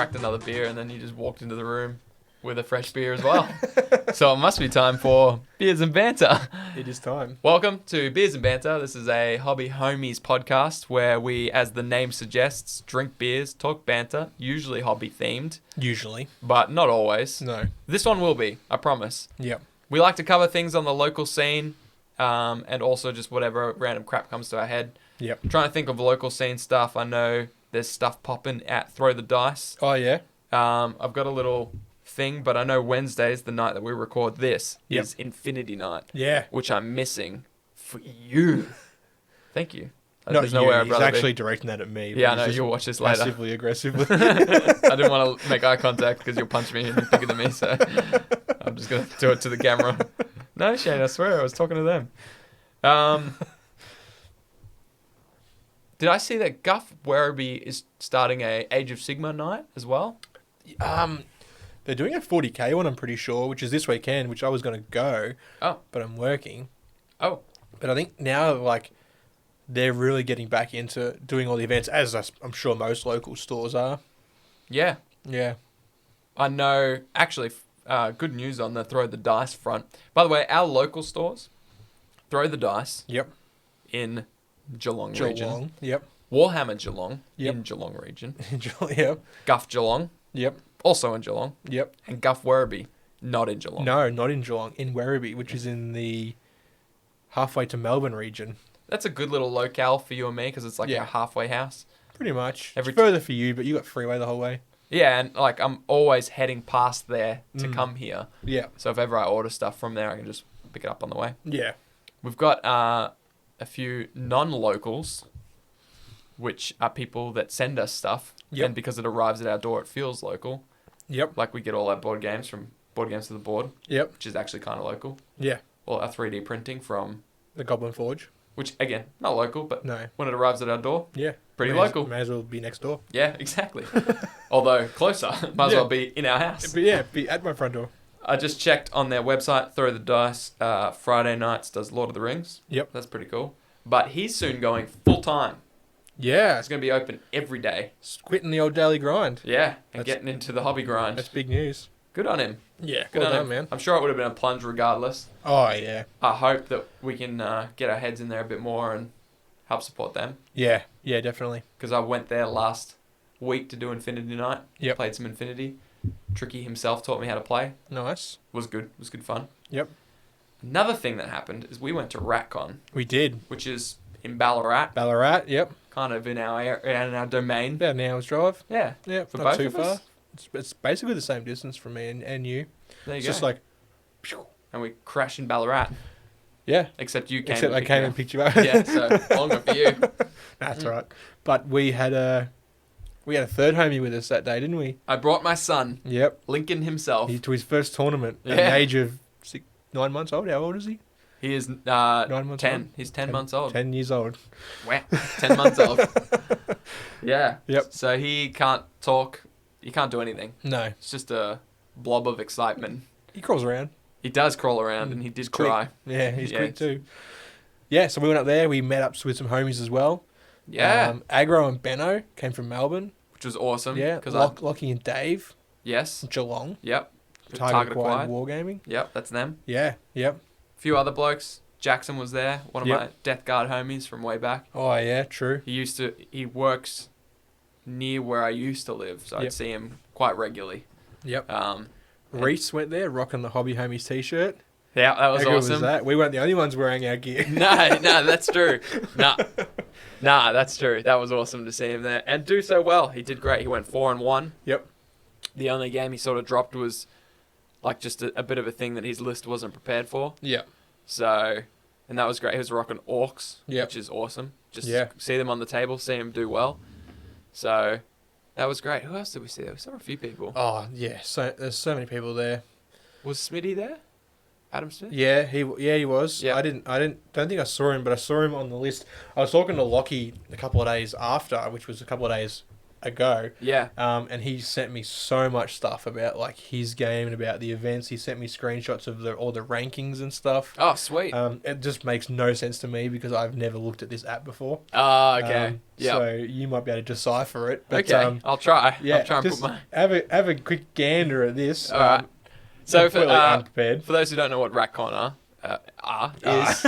cracked another beer, and then you just walked into the room with a fresh beer as well. So it must be time for Beers and Banter. It is time. Welcome to Beers and Banter. This is a hobby homies podcast where we, as the name suggests, drink beers, talk banter, usually hobby themed, Usually. but not always. No. This one will be, I promise. Yep. We like to cover things on the local scene, and also just whatever random crap comes to our head. Yep. I'm trying to think of local scene stuff. I know there's stuff popping at Throw the Dice. Oh, yeah? I've got a little thing, but I know Wednesday's the night that we record this Yep. is Infinity Night. Yeah. Which I'm missing for you. Thank you. Not There's you. no way I'd He's rather actually be. directing that at me. Yeah, I He's know. just You'll watch this later. Passively, aggressively. I didn't want to make eye contact because you'll punch me and you're bigger than me, so I'm just going to do it to the camera. No, Shane, I swear I was talking to them. Did I see that Guff Werribee is starting a Age of Sigma night as well? They're doing a 40k one, I'm pretty sure, which is this weekend, which I was going to go. Oh. But I'm working. Oh. But I think now, like, they're really getting back into doing all the events, as I'm sure most local stores are. Yeah. Yeah. I know, actually, good news on the Throw the Dice front. By the way, our local stores, Throw the Dice Yep. in Geelong region. Yep. Warhammer Geelong Yep. in Geelong region. Yep. Guff Geelong, Yep. also in Geelong. Yep. And Guff Werribee, not in Geelong. No, not in Geelong. In Werribee, which is in the halfway to Melbourne region. That's a good little locale for you and me because it's like Yeah. our halfway house. Pretty much. Every It's further for you, but you got freeway the whole way. Yeah, and like I'm always heading past there to Mm. come here. Yeah. So if ever I order stuff from there, I can just pick it up on the way. Yeah. We've got a few non-locals, which are people that send us stuff. Yep. And because it arrives at our door, it feels local. Yep. Like we get all our board games from Board Games to the Board, Yep. which is actually kind of local. Yeah. Or our 3D printing from, The Goblin Forge. which again, not local, but No. when it arrives at our door, Yeah. pretty May local. May as well be next door. Yeah, exactly. Although closer, might as Yeah. well be in our house. But yeah, be at my front door. I just checked on their website, Throw the Dice, Friday nights does Lord of the Rings. Yep. That's pretty cool. But he's soon going full time. Yeah. It's going to be open every day. Quitting the old daily grind. Yeah, and That's- getting into the hobby grind. That's big news. Good on him. Yeah. Good Well on done, him, man. I'm sure it would have been a plunge regardless. Oh, yeah. I hope that we can get our heads in there a bit more and help support them. Yeah. Yeah, definitely. Because I went there last week to do Infinity Night. Yep. Played some Infinity. Tricky himself taught me how to play. Nice. Was good. It was good fun. Yep. Another thing that happened is we went to RatCon, We did. which is in Ballarat, Ballarat. Yep. kind of in our domain. About an hour's drive. Yeah. Yeah. For Not both too of far. us? It's basically the same distance from me and you. There you It's go. just like, And we crashed in Ballarat, yeah. except you came. Except I came and picked you up. Yeah, so longer for you. That's all right. But we had a third homie with us that day, didn't we? I brought my son, Yep. Lincoln himself. To his first tournament at Yeah. the age of 9 months old. How old is he? He is 9 months 10. old? He's 10 months old. 10 years old. Wow. 10 months old. Yeah. Yep. So he can't talk. He can't do anything. No. It's just a blob of excitement. He crawls around. He does crawl around, and he did quick. cry. Yeah, he's Yeah, quick too. Yeah, so we went up there. We met up with some homies as well. Yeah. Agro and Benno came from Melbourne. Which was awesome. Yeah. Because Lockie and Dave. Yes. Geelong. Yep. Target acquired Wargaming. Yep, that's them. Yeah. Yep. A few other blokes. Jackson was there, one of Yep. my Death Guard homies from way back. Oh, yeah, true. He works near where I used to live, so I'd Yep. see him quite regularly. Yep. And- Reese went there, rocking the Hobby Homies t-shirt. Yeah, that was How good awesome. that? We weren't the only ones wearing our gear. No, that's true. Nah, that's true. That was awesome to see him there and do so well. He did great. He went 4-1. Yep. The only game he sort of dropped was like just a bit of a thing that his list wasn't prepared for. Yep. So, and that was great. He was rocking orcs, Yep. which is awesome. Just Yeah. see them on the table, see him do well. So, that was great. Who else did we see there? We saw a few people. Oh, yeah. So there's so many people there. Was Smitty there? Adam Smith? Yeah, he was. Yeah. I don't think I saw him, but I saw him on the list. I was talking to Lockie a couple of days after, which was a couple of days ago. Yeah. And he sent me so much stuff about like his game and about the events. He sent me screenshots of all the rankings and stuff. Oh, sweet. It just makes no sense to me because I've never looked at this app before. Oh, okay. Yeah. So you might be able to decipher it. But, Okay, I'll try. Yeah, I'll try and just put my... have a quick gander at this. All right. So completely unprepared. for those who don't know what RatCon is,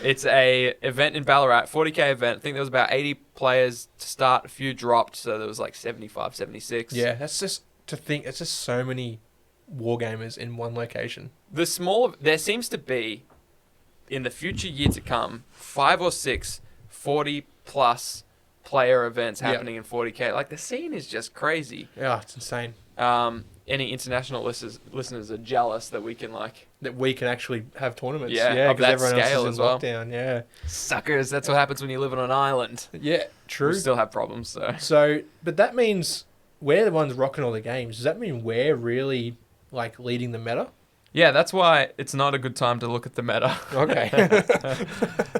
it's a event in Ballarat, 40k event. I think there was about 80 players to start. A few dropped, so there was like 75, 76. Yeah, that's just to think. It's just so many wargamers in one location. There seems to be, in the future year to come, 5 or 6 40-plus player events happening in 40k. Like, the scene is just crazy. Yeah, it's insane. Any international listeners are jealous that we can, like... That we can actually have tournaments. Yeah, of because that everyone scale else is as in well. lockdown. Yeah. Suckers, that's what happens when you live on an island. Yeah, true. We still have problems, so... So, but that means we're the ones rocking all the games. Does that mean we're really, like, leading the meta? Yeah, that's why it's not a good time to look at the meta. Okay.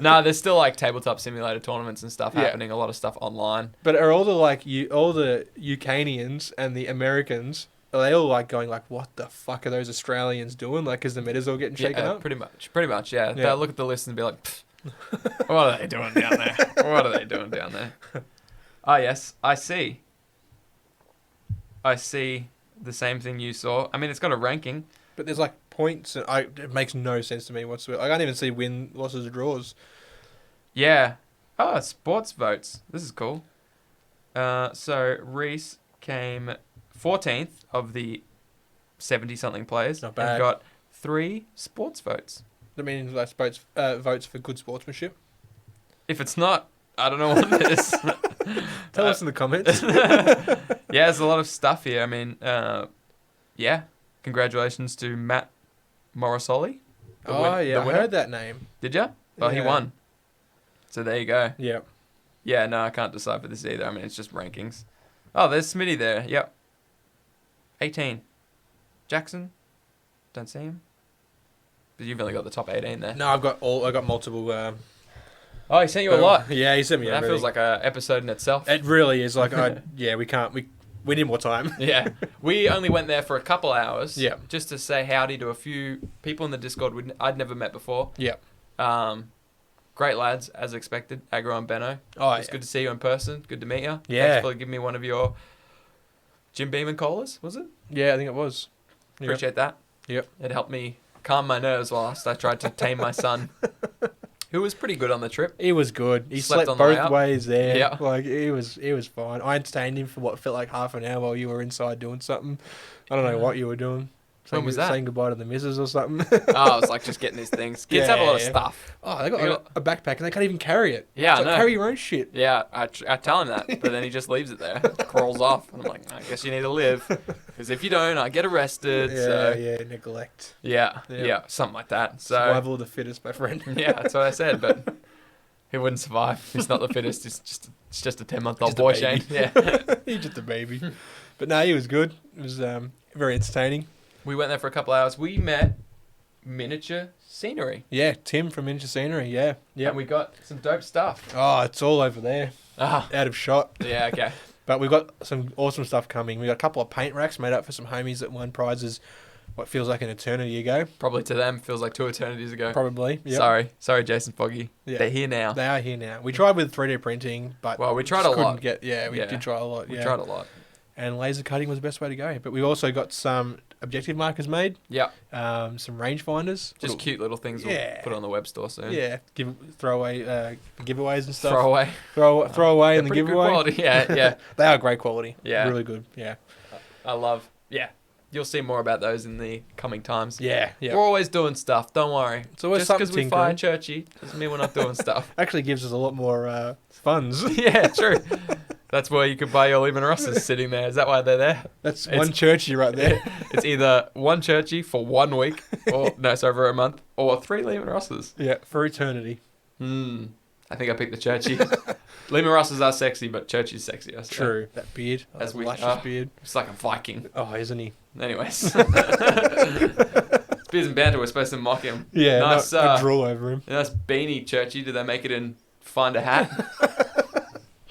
No, there's still, like, tabletop simulator tournaments and stuff happening. A lot of stuff online. But are all the, all the Ukrainians and the Americans... Are they all like going like, what the fuck are those Australians doing? Like, is the meta's all getting shaken up? Pretty much, yeah. Yeah. They'll look at the list and be like, what are they doing down there? What are they doing down there? Oh, yes, I see. I see the same thing you saw. I mean, it's got a ranking. But there's like points, and it makes no sense to me whatsoever. I can't even see win, losses, or draws. Yeah. Oh, sports votes. This is cool. So Reese came 14th of the 70-something players. Not bad. And got 3 sports votes. That means like votes for good sportsmanship. If it's not, I don't know what it is. Tell us in the comments. Yeah, there's a lot of stuff here. I mean, yeah. Congratulations to Matt Morrisoli. I heard that name. Did you? Well, he Yeah. won. So there you go. Yeah. Yeah, no, I can't decipher this either. I mean, it's just rankings. Oh, there's Smitty there. Yep. 18. Jackson? Don't see him. But you've only got the top 18 there. No, I got multiple. Oh, he sent you a lot. Yeah, he sent me. That everything. feels like a episode in itself. It really is. Like, we need more time. Yeah. We only went there for a couple hours. Yeah. Just to say howdy to a few people in the Discord I'd never met before. Yeah. Great lads, as expected. Agro and Benno. Oh, It's good to see you in person. Good to meet you. Yeah. Thanks for giving me one of your Jim Beam and colas, was it? Yeah, I think it was. Appreciate that. Yep. It helped me calm my nerves whilst I tried to tame my son, who was pretty good on the trip. He was good. He Slept slept on the way both up. ways there. Yeah. Like he was fine. I entertained him for what felt like half an hour while you were inside doing something. I don't know what you were doing. When was that? Saying goodbye to the missus or something. Oh, it's like just getting these things. Kids have a lot of stuff. Oh, they got a backpack and they can't even carry it. Yeah, It's I like, know. carry your own shit. Yeah, I tell him that, but then he just leaves it there, crawls off. And I'm like, I guess you need to live, because if you don't, I get arrested. Neglect. Yeah, something like that. So Survival of the fittest, my friend. yeah, that's what I said, but he wouldn't survive. He's not the fittest. It's just a 10-month-old Just a boy, baby. Shane. Yeah. He's just a baby. But no, he was good. It was very entertaining. We went there for a couple hours. We met Miniature Scenery. Yeah, Tim from Miniature Scenery. Yeah. And we got some dope stuff. Oh, it's all over there. Ah, Out of shot. yeah, okay. But we've got some awesome stuff coming. We got a couple of paint racks made up for some homies that won prizes what feels like an eternity ago. Probably to them feels like 2 eternities ago. Probably. Yep. Sorry, Jason Foggy. Yeah. They're here now. They are here now. We tried with 3D printing, but Well, we tried just a lot. couldn't we did try a lot. We Yeah. tried a lot. And laser cutting was the best way to go. But we've also got some objective markers made. Yeah, Some rangefinders. just cute little things we'll put on the web store soon. Yeah. Throw away giveaways and stuff. Throw away. Throw away They're in the pretty good giveaway. quality. Yeah. They are great quality. Yeah. Really good. Yeah. I love. Yeah. You'll see more about those in the coming times. Yeah. Yeah. We're always doing stuff. Don't worry. It's always Just something because we tinkering. fired Churchy doesn't mean we're not doing stuff. Actually gives us a lot more funds. Yeah, true. That's where you could buy your Lehman Rosses sitting there. Is that why they're there? That's one Churchy right there. It's either one Churchy for 1 week, over a month, or 3 Lehman Rosses. Yeah, for eternity. I think I picked the Churchy. Lehman Rosses are sexy, but Churchy's sexier. So True. That beard. As That we- luscious beard. It's like a Viking. Oh, isn't he? Anyways. Beers and Banter, we're supposed to mock him. Yeah, Nice, not drool over him. Nice beanie, Churchy. Did they make it in Find a Hat?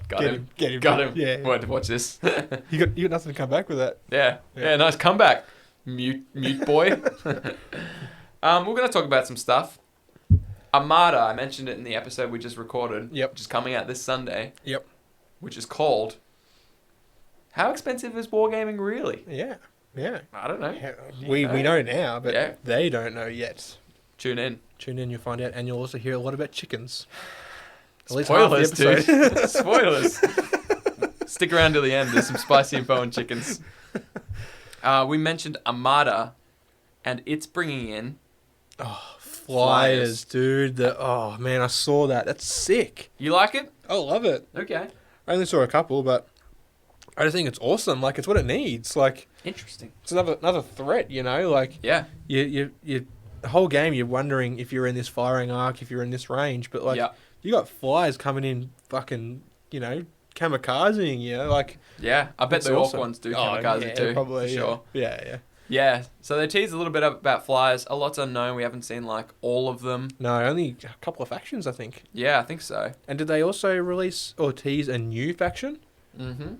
God Get him. Got him. Yeah. Wanted to watch this. You got nothing to come back with that. Yeah. Yeah. Nice comeback. Mute boy. We're going to talk about some stuff. Armada, I mentioned it in the episode we just recorded. Yep. Which is coming out this Sunday. Yep. Which is called... How expensive is wargaming really? Yeah. I don't know. We know now, but they don't know yet. Tune in. Tune in, you'll find out, and you'll also hear a lot about chickens. At least Spoilers, half the episode. dude. Spoilers. Stick around to the end. There's some spicy info on chickens. We mentioned Armada, and it's bringing in... Flyers, dude. Oh, man, I saw that. That's sick. You like it? I love it. Okay. I only saw a couple, but I just think it's awesome. Like, it's what it needs. Like, Interesting. it's another threat, you know? Like, Yeah. you the whole game, you're wondering if you're in this firing arc, if you're in this range, but, like, you got flyers coming in fucking, you know, kamikazing you, like... Yeah, I bet That's the orc awesome. ones do kamikaze too. Probably, for sure. Yeah. Yeah, so they teased a little bit about flyers. A lot's unknown. We haven't seen, like, all of them. No, only a couple of factions, I think. Yeah, I think so. And did they also release or tease a new faction? Mm-hmm.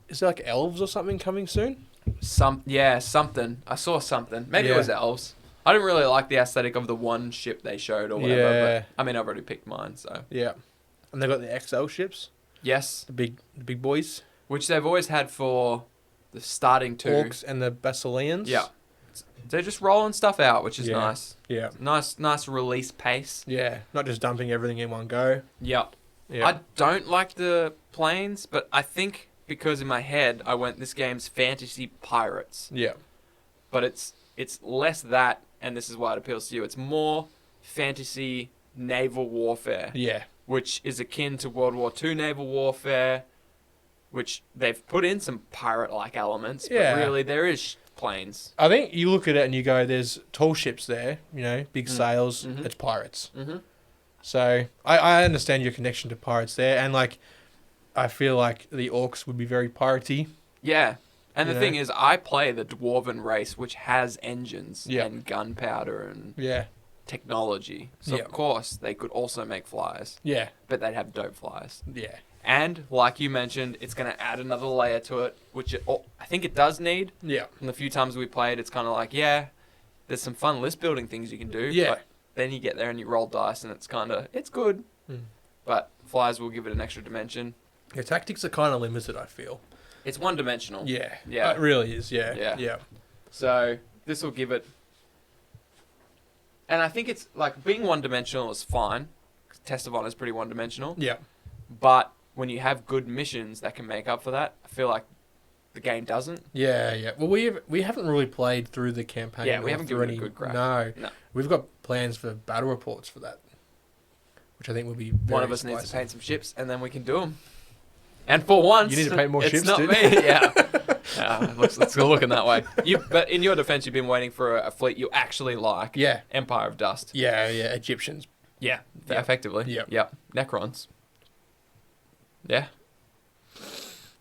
Is there, like, elves or something coming soon? Something. I saw something. Maybe it was elves. I didn't really like the aesthetic of the one ship they showed or whatever. Yeah. But, I mean, I've already picked mine, so. Yeah. And they got the XL ships? Yes. The big boys? Which they've always had for the starting two. Orcs and the Basileans? Yeah. They're just rolling stuff out, which is Yeah. nice. Yeah. Nice release pace. Yeah. Not just dumping everything in one go. Yep. Yeah. I don't like the planes, but I think because in my head I went, this game's fantasy pirates. Yeah. But it's less that, and this is why it appeals to you. It's more fantasy naval warfare. Yeah. Which is akin to World War II naval warfare, which they've put in some pirate-like elements, Yeah. but really there is planes. I think you look at it and you go, there's tall ships there, you know, big sails, Mhm. it's pirates. Mm-hmm. So I understand your connection to pirates there, and like I feel like the orcs would be very piratey. Yeah. And the You thing know? is, I play the dwarven race, which has engines Yeah. and gunpowder and Yeah. technology. So, Yeah. of course, they could also make flyers, Yeah. but they'd have dope flyers. Yeah. And, like you mentioned, it's going to add another layer to it, which I think it does need. Yeah. And the few times we played, it's kind of like, yeah, there's some fun list building things you can do. Yeah. But then you get there and you roll dice, and it's kind of, it's good. Mm. But flyers will give it an extra dimension. Your tactics are kind of limited, I feel. It's one-dimensional. Yeah. Yeah. It really is, yeah. Yeah. Yeah. So this will give it, and I think it's like being one-dimensional is fine. Test of Honor is pretty one-dimensional, Yeah. but when you have good missions that can make up for that, I feel like the game doesn't. Yeah, yeah. Well, we haven't really played through the campaign. Yeah, we or haven't through given it any. a good crack. No. No. We've got plans for battle reports for that, which I think will be very One of us needs to spicy. paint some ships, and then we can do them. And for once, You need to paint more it's ships, not dude. me. Yeah, it's looking that way. But in your defense, you've been waiting for a fleet you actually like. Yeah. Empire of Dust. Yeah, yeah. Egyptians. Yeah, Yeah. effectively. Yep. Yep. Necrons. Yeah.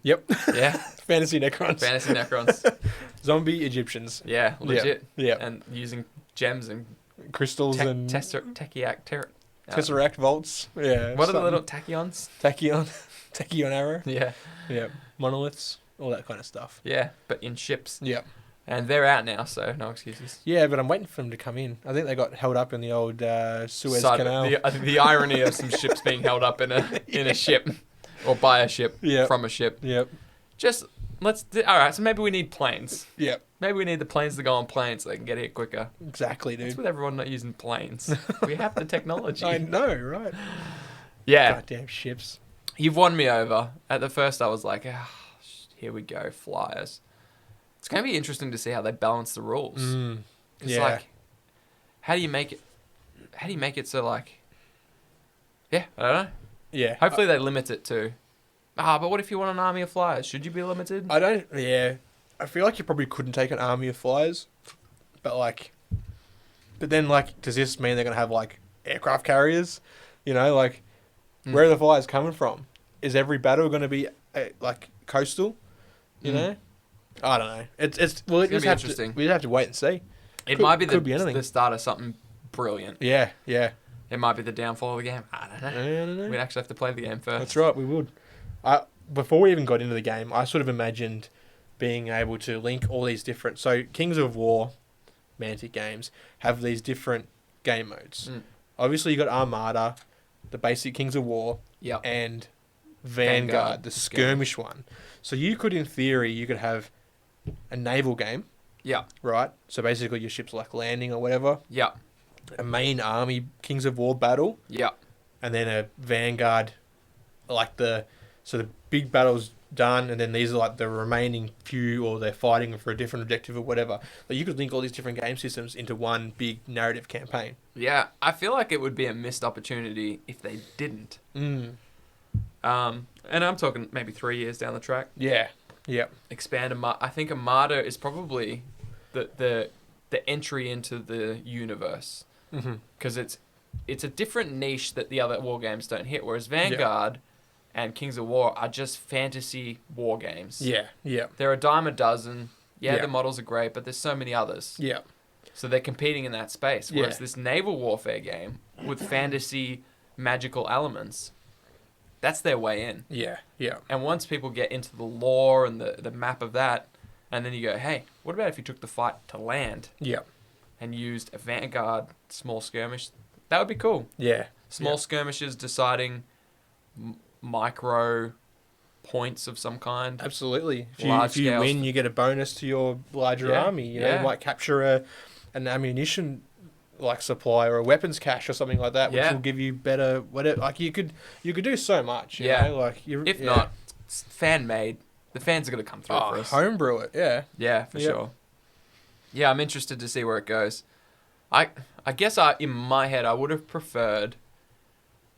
Yep. Yeah. Fantasy Necrons. Fantasy Necrons. Zombie Egyptians. Yeah, legit. Yeah. And using gems and Crystals and Tesseract vaults. Yeah. What are the something. little tachyons? Tachyon arrow. Yeah. Yeah. Monoliths. All that kind of stuff. Yeah, but in ships. Yeah. And they're out now, so no excuses. Yeah, but I'm waiting for them to come in. I think they got held up in the old Suez Canal. The irony of some ships being held up in a ship or by a ship Yeah. from a ship. Yep. Just all right. So maybe we need planes. Yep. Maybe we need the planes to go on planes so they can get here quicker. Exactly, dude. What's with everyone not using planes? We have the technology. I know, right? Yeah. Goddamn ships. You've won me over. At the first, I was like, here we go, flyers. It's going to be interesting to see how they balance the rules. It's Yeah. like, how do you make it so like, yeah, I don't know. Yeah. Hopefully they limit it to, but what if you want an army of flyers? Should you be limited? I feel like you probably couldn't take an army of flyers, but then does this mean they're going to have like aircraft carriers? You know, like, where are the flyers coming from? Is every battle going to be like coastal? You know? I don't know. It's gonna be interesting. We just have to wait and see. It might be could be anything. the start of something brilliant. Yeah, yeah. It might be the downfall of the game. I don't know. I don't know. We'd actually have to play the game first. That's right, we would. Before we even got into the game, I sort of imagined being able to link all these different. So Kings of War, Mantic games have these different game modes. Obviously, you got Armada, the basic Kings of War, Yep. and Vanguard, the skirmish one. So you could, in theory, you could have a naval game. Yeah. Right. So basically, your ships like landing or whatever. Yeah. A main army Kings of War battle. Yeah. And then a Vanguard, so the big battle's done, and then these are like the remaining few, or they're fighting for a different objective or whatever. But you could link all these different game systems into one big narrative campaign. Yeah, I feel like it would be a missed opportunity if they didn't. And I'm talking maybe 3 years down the track. Yeah. Yep. Expand I think Armada is probably the entry into the universe, because it's a different niche that the other war games don't hit. Whereas Vanguard and Kings of War are just fantasy war games. Yeah. Yeah. There are a dime a dozen. Yeah, the models are great, but there's so many others. Yeah. So they're competing in that space. Whereas this naval warfare game with fantasy magical elements, that's their way in. Yeah. Yeah. And once people get into the lore and the map of that, and then you go, hey, what about if you took the fight to land? Yeah. And used a Vanguard small skirmish? That would be cool. Yeah. Small skirmishes deciding micro points of some kind. Absolutely. If you win, you get a bonus to your larger army. You know, you might capture an ammunition supply or a weapons cache or something like that, which will give you better whatever. Like you could do so much. You know? Like if not, it's fan made. The fans are going to come through for us. Homebrew it. Yeah. Yeah, for sure. Yeah, I'm interested to see where it goes. I guess in my head I would have preferred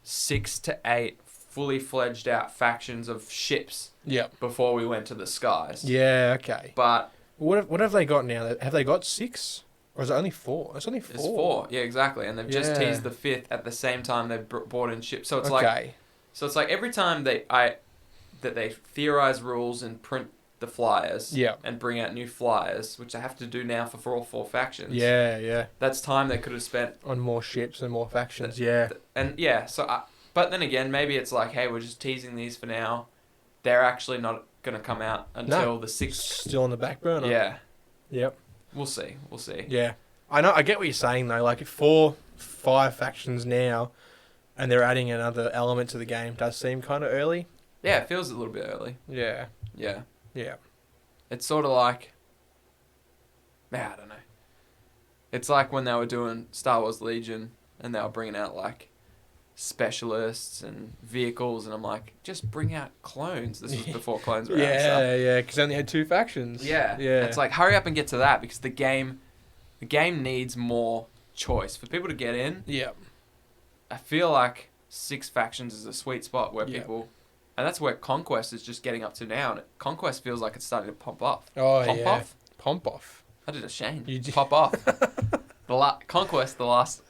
6 to 8 fully fledged out factions of ships. Yep. Before we went to the skies. Yeah. Okay. But what have they got now? Have they got 6? Or is it only 4? It's only 4. It's 4. Yeah, exactly. And they've just teased the 5th at the same time they've brought in ships. So it's like every time they theorize rules and print the flyers and bring out new flyers, which they have to do now for all 4 factions. Yeah, yeah. That's time they could have spent on more ships and more factions. But then again, maybe it's like, hey, we're just teasing these for now. They're actually not going to come out until the 6th. Still on the back burner. Yeah. Yep. We'll see. Yeah. I know. I get what you're saying, though. Like, 4, 5 factions now, and they're adding another element to the game, does seem kind of early. Yeah, it feels a little bit early. Yeah. Yeah. Yeah. It's sort of like... I don't know. It's like when they were doing Star Wars Legion, and they were bringing out, like, specialists and vehicles, and I'm like, just bring out clones. This was before clones were out. Yeah, because they only had 2 factions. Yeah. It's like, hurry up and get to that, because the game needs more choice for people to get in. Yeah. I feel like 6 factions is a sweet spot where people, and that's where Conquest is just getting up to now. And Conquest feels like it's starting to pump off. Pump off. I did a Shane. Pop off. Conquest, the last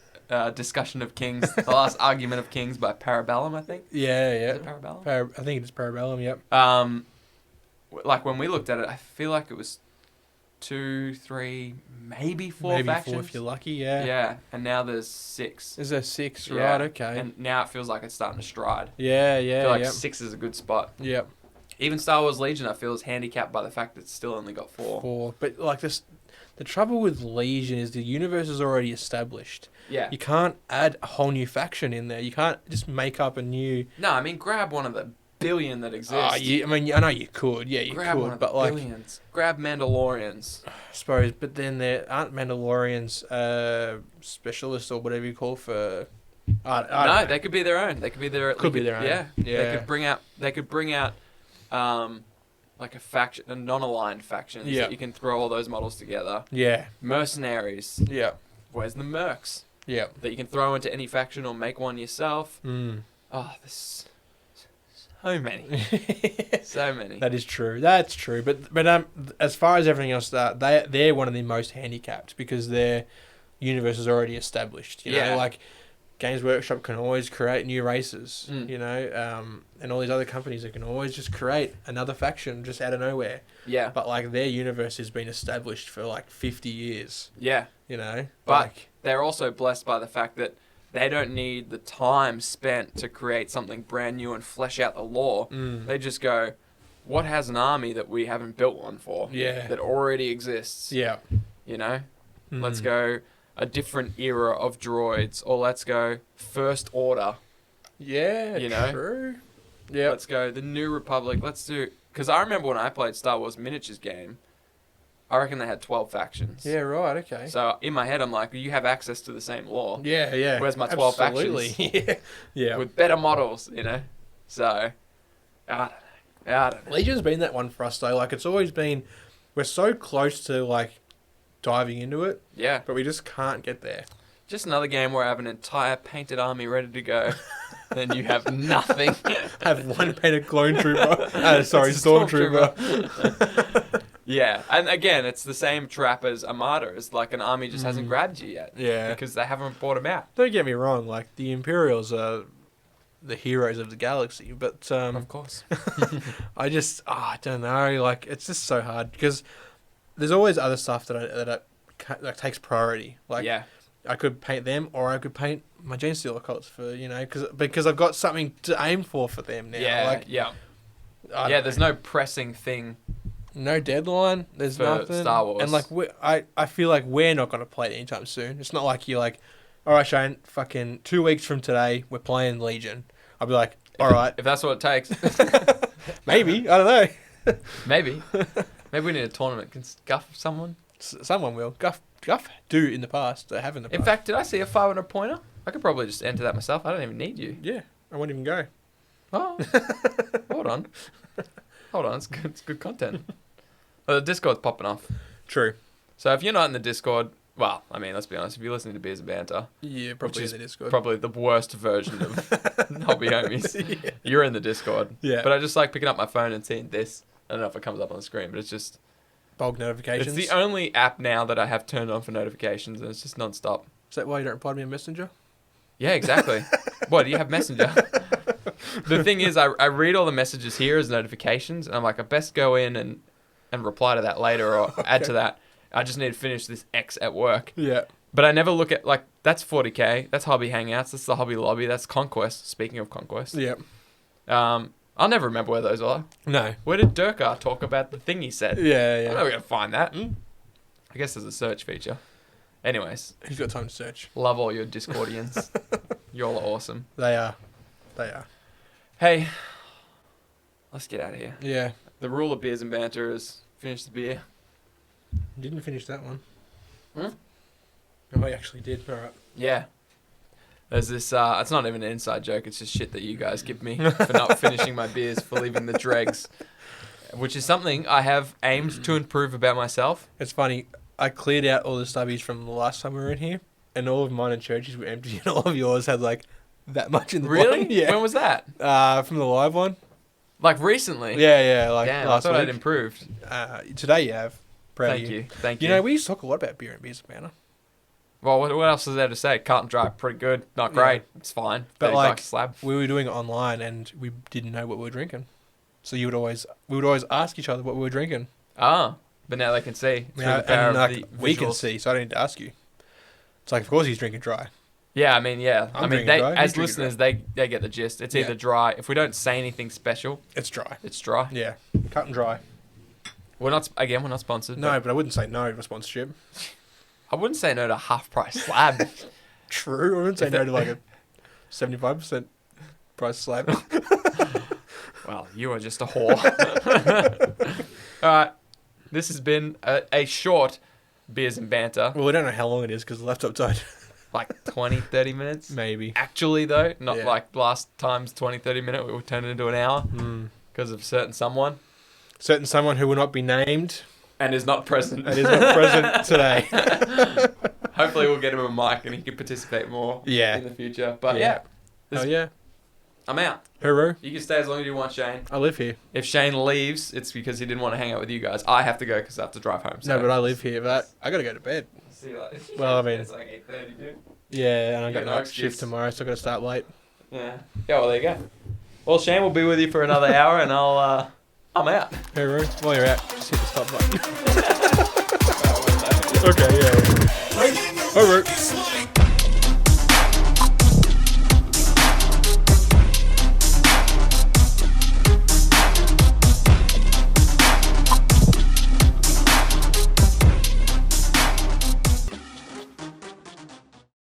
discussion of kings, the last argument of kings by Parabellum, I think. Yeah. Is it Parabellum? I think it's Parabellum. Yep. Like when we looked at it, I feel like it was 2, 3, maybe 4 factions. 4 if you're lucky. Yeah. Yeah, and now there's 6. Is there 6? Yeah. Right. Okay. And now it feels like it's starting to stride. Yeah. I feel like 6 is a good spot. Yep. Even Star Wars Legion, I feel, is handicapped by the fact that it's still only got 4. 4, but like this. The trouble with Legion is the universe is already established. Yeah. You can't add a whole new faction in there. You can't just make up a new... No, I mean, grab one of the billion that exist. I know you could. Yeah, you grab could. One of but the billions. Grab Mandalorians. I suppose, but then there aren't Mandalorians specialists or whatever you call for... No, they could be their own. They could be their own. Yeah. They could bring out like a faction, a non-aligned factions that you can throw all those models together. Yeah. Mercenaries. Yeah. Where's the mercs? Yeah. That you can throw into any faction or make one yourself. Oh, there's so many. So many. That is true. That's true. But as far as everything else, they're one of the most handicapped because their universe is already established. You know, like Games Workshop can always create new races, you know, and all these other companies that can always just create another faction just out of nowhere. Yeah. But like their universe has been established for like 50 years. Yeah. You know, but they're also blessed by the fact that they don't need the time spent to create something brand new and flesh out the lore. They just go, what has an army that we haven't built one for? Yeah. That already exists. Yeah. You know? Let's go a different era of droids, or let's go First Order. Yeah, You know? true. Yeah. Let's go the New Republic. Let's do... Because I remember when I played Star Wars Miniatures game, I reckon they had 12 factions. Yeah, right, okay. So in my head, I'm like, you have access to the same lore. Yeah, yeah. Where's my 12 Absolutely. factions? Yeah. With better models, you know? So, I don't know. Legion's been that one for us, though. Like, it's always been... We're so close to, like, diving into it, Yeah. but we just can't get there. Just another game where I have an entire painted army ready to go. Then you have nothing. Have one painted clone trooper. Sorry, It's a stormtrooper. Yeah, and again, it's the same trap as Armada. It's like an army just hasn't grabbed you yet. Yeah. Because they haven't brought them out. Don't get me wrong, like, the Imperials are the heroes of the galaxy, but Of course. I just, I don't know, like, it's just so hard, because there's always other stuff that takes priority. Like, Yeah. I could paint them, or I could paint my Genestealer cults for, because I've got something to aim for them now. Yeah, Like, yeah. I Yeah, don't there's know. no pressing thing. No deadline. There's For nothing. Star Wars. And like I feel like we're not gonna play it anytime soon. It's not like you're like, all right, Shane, fucking 2 weeks from today we're playing Legion. I'll be like, all right, If that's what it takes. maybe I don't know. Maybe. Maybe we need a tournament. Can scuff someone? Someone will. Guff do in the past. They have in the past. In fact, did I see a 500 pointer? I could probably just enter that myself. I don't even need you. yeah, I won't even go. Oh. Hold on. It's good content. Well, the Discord's popping off. True. So if you're not in the Discord, well, I mean, let's be honest. If you're listening to Beers and Banter, Yeah, which probably is in the Discord. probably the worst version of Hobby Homies, Yeah. you're in the Discord. Yeah. But I just like picking up my phone and seeing this. I don't know if it comes up on the screen, but it's just... Bulk notifications. It's the only app now that I have turned on for notifications, and it's just non-stop. Is that why you don't reply to me on Messenger? Yeah, exactly. What, do you have Messenger? The thing is, I read all the messages here as notifications, and I'm like, I best go in and reply to that later or add to that. I just need to finish this X at work. Yeah. But I never look at, like, that's 40k, that's Hobby Hangouts, that's the Hobby Lobby, that's Conquest, speaking of Conquest. Yeah. I'll never remember where those are. No. Where did Durkar talk about the thing he said? Yeah, I'm yeah. never going to find that. I guess there's a search feature. Anyways, Who's got time to search? love all your Discordians. You all are awesome. They are. Hey, let's get out of here. Yeah. The rule of Beers and Banter is finish the beer. Didn't finish that one. Hmm? Oh, I actually did. All right. Yeah. There's this, it's not even an inside joke, it's just shit that you guys give me for not finishing my beers, for leaving the dregs. Which is something I have aimed to improve about myself. It's funny. I cleared out all the stubbies from the last time we were in here, and all of mine and Churchy's were empty, and all of yours had like that much in the Really? bottom. Yeah. When was that? From the live one. Like recently? Yeah, like Damn, I last thought I'd week. improved. Today you have. Proud Thank of you. Thank you. You know, we used to talk a lot about beer and beers, Banter. Well, what else is there to say? Cut and dry, pretty good. Not great. It's fine. But, 30 like, bucks a slab. We were doing it online, and we didn't know what we were drinking. So we would always ask each other what we were drinking. Ah, but now they can see. Through the power And of like, the we can visuals. see, so I don't need to ask you. It's like, of course he's drinking dry. Yeah, I mean, yeah. I'm I mean, drinking they, dry, he's as drinking listeners, they get the gist. It's either Yeah. dry. If we don't say anything special, It's dry. it's dry. Yeah, cut and dry. We're not sponsored. No, but I wouldn't say no to sponsorship. I wouldn't say no to half price slab. True, I wouldn't say If no it- to like a 75% price slab. Well, you are just a whore. All right, this has been a short Beers and Banter, Well, we don't know how long it is because the laptop died. like 20, 30 minutes. Maybe. Actually, though, not Yeah. like last time's 20, 30 minute, we will turn it into an hour because of certain someone. Certain someone who will not be named And is not present. and is not present today. Hopefully we'll get him a mic and he can participate more Yeah. in the future. But Yeah. yeah, Oh, yeah. I'm out. Hooroo. You can stay as long as you want, Shane. I live here. If Shane leaves, it's because he didn't want to hang out with you guys. I have to go because I have to drive home. No, but I live here. But I got to go to bed. See you later. Well, I mean- It's like 8:30, dude. Yeah, and I You got got no night excuse. shift tomorrow, so I got to start late. Yeah. Yeah, well, there you go. Well, Shane will be with you for another hour and I'm out. Hooroo. While you're out, just hit the stop button. Okay, yeah. Hooroo.